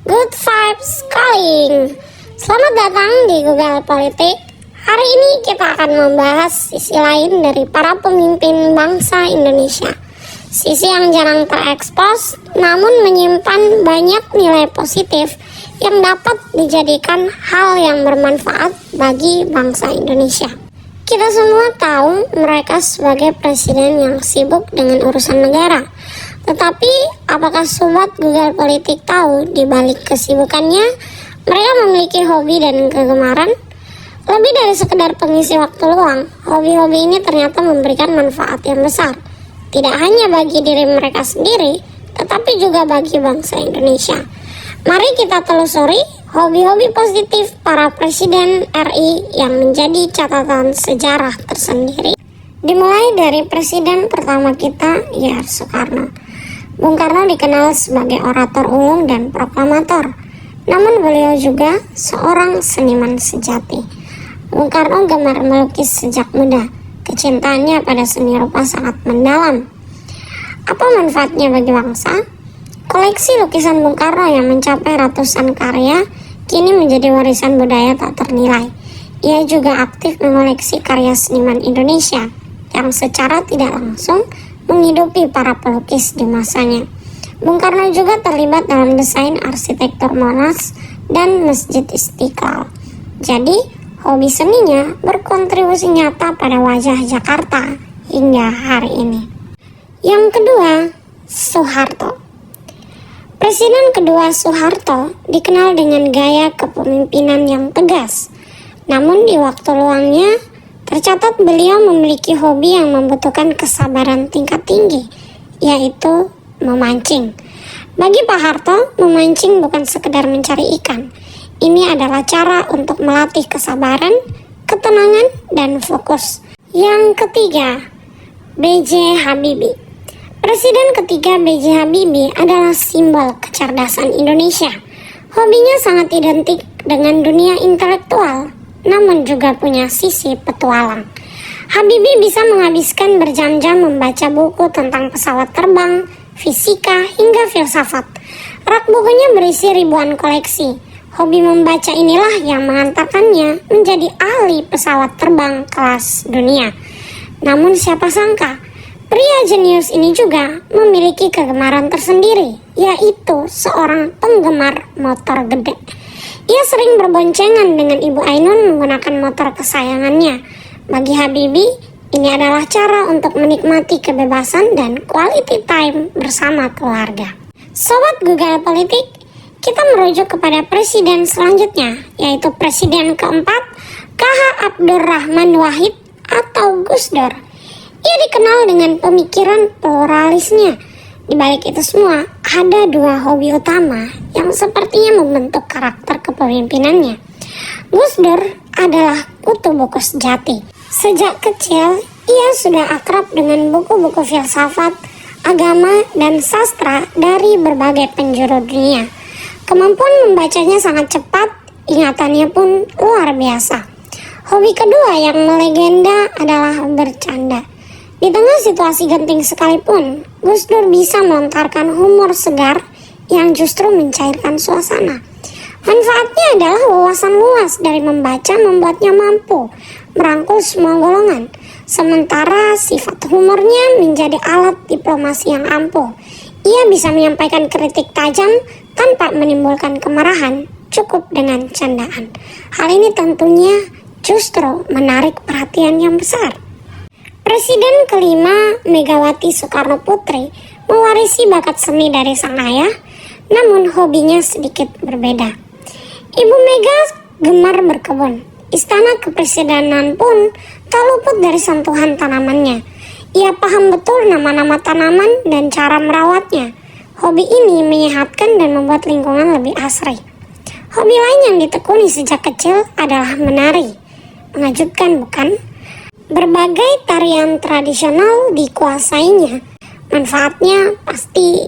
Good vibes calling. Selamat datang di Google Politik. Hari ini kita akan membahas sisi lain dari para pemimpin bangsa Indonesia. Sisi yang jarang terekspos, namun menyimpan banyak nilai positif yang dapat dijadikan hal yang bermanfaat bagi bangsa Indonesia. Kita semua tahu mereka sebagai presiden yang sibuk dengan urusan negara. Tetapi, apakah sobat Google Politik tahu di balik kesibukannya, mereka memiliki hobi dan kegemaran? Lebih dari sekedar pengisi waktu luang, hobi-hobi ini ternyata memberikan manfaat yang besar. Tidak hanya bagi diri mereka sendiri, tetapi juga bagi bangsa Indonesia. Mari kita telusuri hobi-hobi positif para presiden RI yang menjadi catatan sejarah tersendiri. Dimulai dari presiden pertama kita, Soekarno. Bung Karno dikenal sebagai orator ulung dan proklamator, namun beliau juga seorang seniman sejati. Bung Karno gemar melukis sejak muda, kecintaannya pada seni rupa sangat mendalam. Apa manfaatnya bagi bangsa? Koleksi lukisan Bung Karno yang mencapai ratusan karya kini menjadi warisan budaya tak ternilai. Ia juga aktif mengoleksi karya seniman Indonesia yang secara tidak langsung menghidupi para pelukis di masanya. Bung Karno juga terlibat dalam desain arsitektur Monas dan Masjid Istiqlal. Jadi, hobi seninya berkontribusi nyata pada wajah Jakarta hingga hari ini. Yang kedua, Soeharto. Presiden kedua Soeharto dikenal dengan gaya kepemimpinan yang tegas. Namun di waktu luangnya, tercatat beliau memiliki hobi yang membutuhkan kesabaran tingkat tinggi, yaitu memancing. Bagi Pak Harto, memancing bukan sekedar mencari ikan. Ini adalah cara untuk melatih kesabaran, ketenangan, dan fokus. Yang ketiga, B.J. Habibie. Presiden ketiga B.J. Habibie adalah simbol kecerdasan Indonesia. Hobinya sangat identik dengan dunia intelektual, namun juga punya sisi petualang. Habibie bisa menghabiskan berjam-jam membaca buku tentang pesawat terbang, fisika, hingga filsafat. Rak bukunya berisi ribuan koleksi. Hobi membaca inilah yang mengantarkannya menjadi ahli pesawat terbang kelas dunia. Namun siapa sangka, pria jenius ini juga memiliki kegemaran tersendiri, yaitu seorang penggemar motor gede. Ia sering berboncengan dengan Ibu Ainun menggunakan motor kesayangannya. Bagi Habibie, ini adalah cara untuk menikmati kebebasan dan quality time bersama keluarga. Sobat Google Politik, kita merujuk kepada presiden selanjutnya, yaitu presiden keempat, K.H. Abdurrahman Wahid atau Gus Dur. Ia dikenal dengan pemikiran pluralisnya. Di balik itu semua, ada dua hobi utama yang sepertinya membentuk karakter kepemimpinannya. Gus Dur adalah kutu buku sejati. Sejak kecil, ia sudah akrab dengan buku-buku filsafat, agama, dan sastra dari berbagai penjuru dunia. Kemampuan membacanya sangat cepat, ingatannya pun luar biasa. Hobi kedua yang melegenda adalah bercanda. Di tengah situasi genting sekalipun, Gus Dur bisa melontarkan humor segar yang justru mencairkan suasana. Manfaatnya adalah wawasan luas dari membaca membuatnya mampu merangkul semua golongan. Sementara sifat humornya menjadi alat diplomasi yang ampuh. Ia bisa menyampaikan kritik tajam tanpa menimbulkan kemarahan, cukup dengan candaan. Hal ini tentunya justru menarik perhatian yang besar. Presiden kelima Megawati Soekarno Putri mewarisi bakat seni dari sang ayah, namun hobinya sedikit berbeda. Ibu Mega gemar berkebun. Istana kepresidenan pun tak luput dari sentuhan tanamannya. Ia paham betul nama-nama tanaman dan cara merawatnya. Hobi ini menyehatkan dan membuat lingkungan lebih asri. Hobi lain yang ditekuni sejak kecil adalah menari. Mengejutkan bukan? Berbagai tarian tradisional dikuasainya. Manfaatnya pasti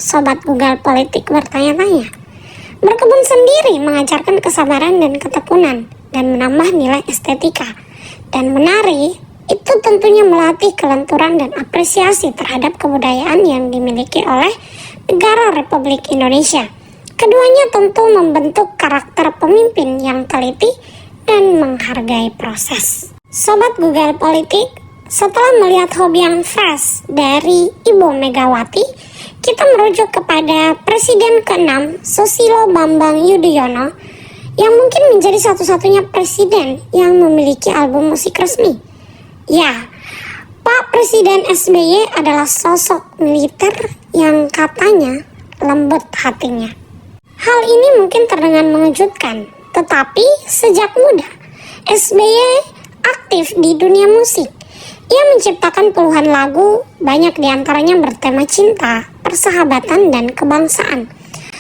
sobat Google Politik bertanya-tanya. Berkebun sendiri mengajarkan kesabaran dan ketekunan dan menambah nilai estetika. Dan menari itu tentunya melatih kelenturan dan apresiasi terhadap kebudayaan yang dimiliki oleh negara Republik Indonesia. Keduanya tentu membentuk karakter pemimpin yang teliti dan menghargai proses. Sobat Google Politik, setelah melihat hobi yang fresh dari Ibu Megawati, kita merujuk kepada Presiden ke-6 Susilo Bambang Yudhoyono yang mungkin menjadi satu-satunya presiden yang memiliki album musik resmi. Ya, Pak Presiden SBY adalah sosok militer yang katanya lembut hatinya. Hal ini mungkin terdengar mengejutkan, tetapi sejak muda SBY aktif di dunia musik. Ia menciptakan puluhan lagu, banyak diantaranya bertema cinta, persahabatan, dan kebangsaan.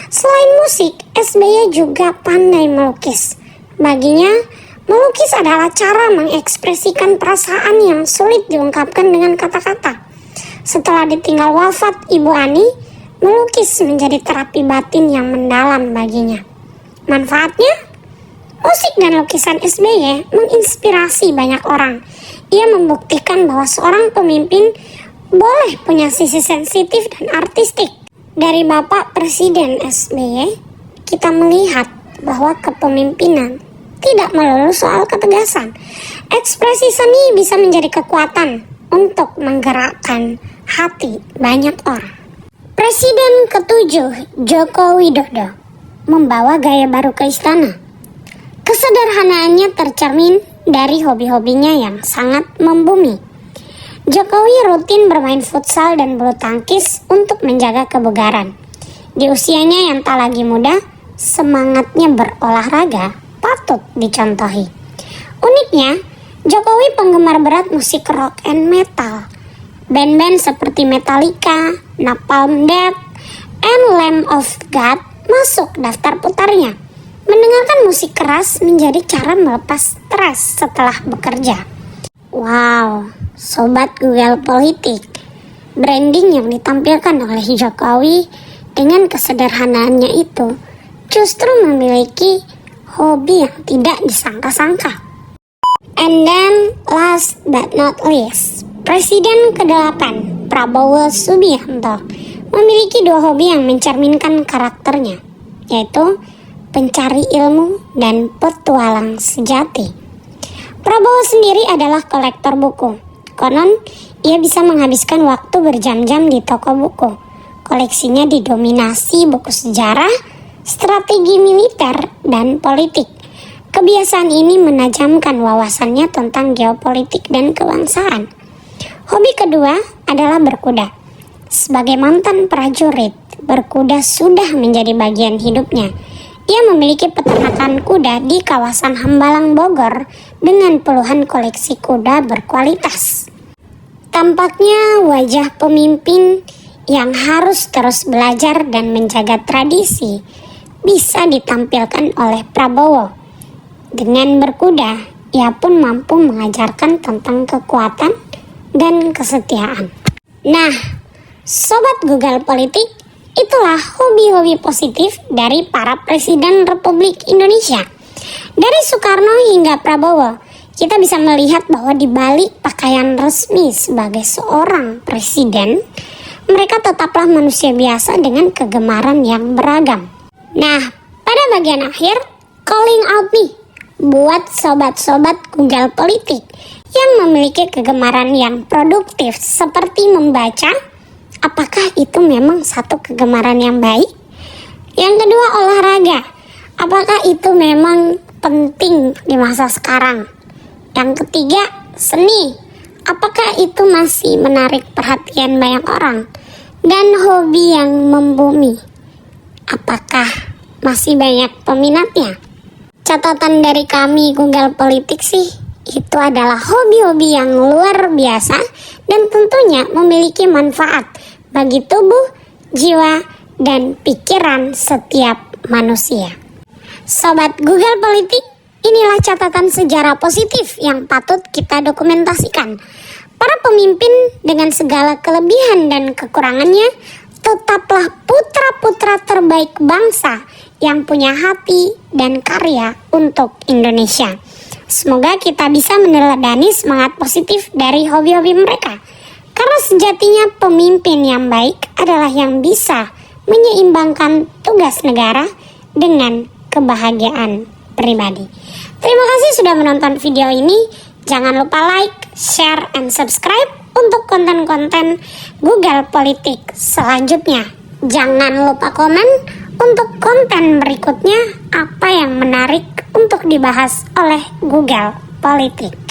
Selain musik, SBY juga pandai melukis. Baginya, melukis adalah cara mengekspresikan perasaan yang sulit diungkapkan dengan kata-kata. Setelah ditinggal wafat Ibu Ani, melukis menjadi terapi batin yang mendalam baginya. Manfaatnya? Musik dan lukisan SBY menginspirasi banyak orang. Ia membuktikan bahwa seorang pemimpin boleh punya sisi sensitif dan artistik. Dari Bapak Presiden SBY, kita melihat bahwa kepemimpinan tidak melulu soal ketegasan. Ekspresi seni bisa menjadi kekuatan untuk menggerakkan hati banyak orang. Presiden ke-7 Joko Widodo membawa gaya baru ke istana. Kesederhanaannya tercermin dari hobi-hobinya yang sangat membumi. Jokowi rutin bermain futsal dan bulu tangkis untuk menjaga kebugaran. Di usianya yang tak lagi muda, semangatnya berolahraga patut dicontohi. Uniknya, Jokowi penggemar berat musik rock and metal. Band-band seperti Metallica, Napalm Death, and Lamb of God masuk daftar putarnya. Mendengarkan musik keras menjadi cara melepas stres setelah bekerja. Wow, Sobat Google Politik, branding yang ditampilkan oleh Jokowi dengan kesederhanaannya itu justru memiliki hobi yang tidak disangka-sangka. And then, last but not least, Presiden ke-8 Prabowo Subianto memiliki dua hobi yang mencerminkan karakternya, yaitu pencari ilmu dan petualang sejati. Prabowo sendiri adalah kolektor buku. Konon, ia bisa menghabiskan waktu berjam-jam di toko buku. Koleksinya didominasi buku sejarah, strategi militer, dan politik. Kebiasaan ini menajamkan wawasannya tentang geopolitik dan kebangsaan. Hobi kedua adalah berkuda. Sebagai mantan prajurit, berkuda sudah menjadi bagian hidupnya. Ia memiliki peternakan kuda di kawasan Hambalang, Bogor dengan puluhan koleksi kuda berkualitas. Tampaknya wajah pemimpin yang harus terus belajar dan menjaga tradisi bisa ditampilkan oleh Prabowo. Dengan berkuda, ia pun mampu mengajarkan tentang kekuatan dan kesetiaan. Nah, Sobat Google Politik, itulah hobi-hobi positif dari para Presiden Republik Indonesia. Dari Soekarno hingga Prabowo, kita bisa melihat bahwa di balik pakaian resmi sebagai seorang presiden, mereka tetaplah manusia biasa dengan kegemaran yang beragam. Nah, pada bagian akhir, calling out nih buat sobat-sobat Google Politik yang memiliki kegemaran yang produktif seperti membaca. Apakah itu memang satu kegemaran yang baik? Yang kedua, olahraga. Apakah itu memang penting di masa sekarang? Yang ketiga, seni. Apakah itu masih menarik perhatian banyak orang? Dan hobi yang membumi, apakah masih banyak peminatnya? Catatan dari kami Google Politik sih, itu adalah hobi-hobi yang luar biasa dan tentunya memiliki manfaat bagi tubuh, jiwa, dan pikiran setiap manusia. Sobat Google Politik, inilah catatan sejarah positif yang patut kita dokumentasikan. Para pemimpin dengan segala kelebihan dan kekurangannya tetaplah putra-putra terbaik bangsa yang punya hati dan karya untuk Indonesia. Semoga kita bisa meneladani semangat positif dari hobi-hobi mereka. Karena sejatinya pemimpin yang baik adalah yang bisa menyeimbangkan tugas negara dengan kebahagiaan pribadi. Terima kasih sudah menonton video ini. Jangan lupa like, share, and subscribe untuk konten-konten Google Politik selanjutnya. Jangan lupa komen untuk konten berikutnya apa yang menarik untuk dibahas oleh Google Politik.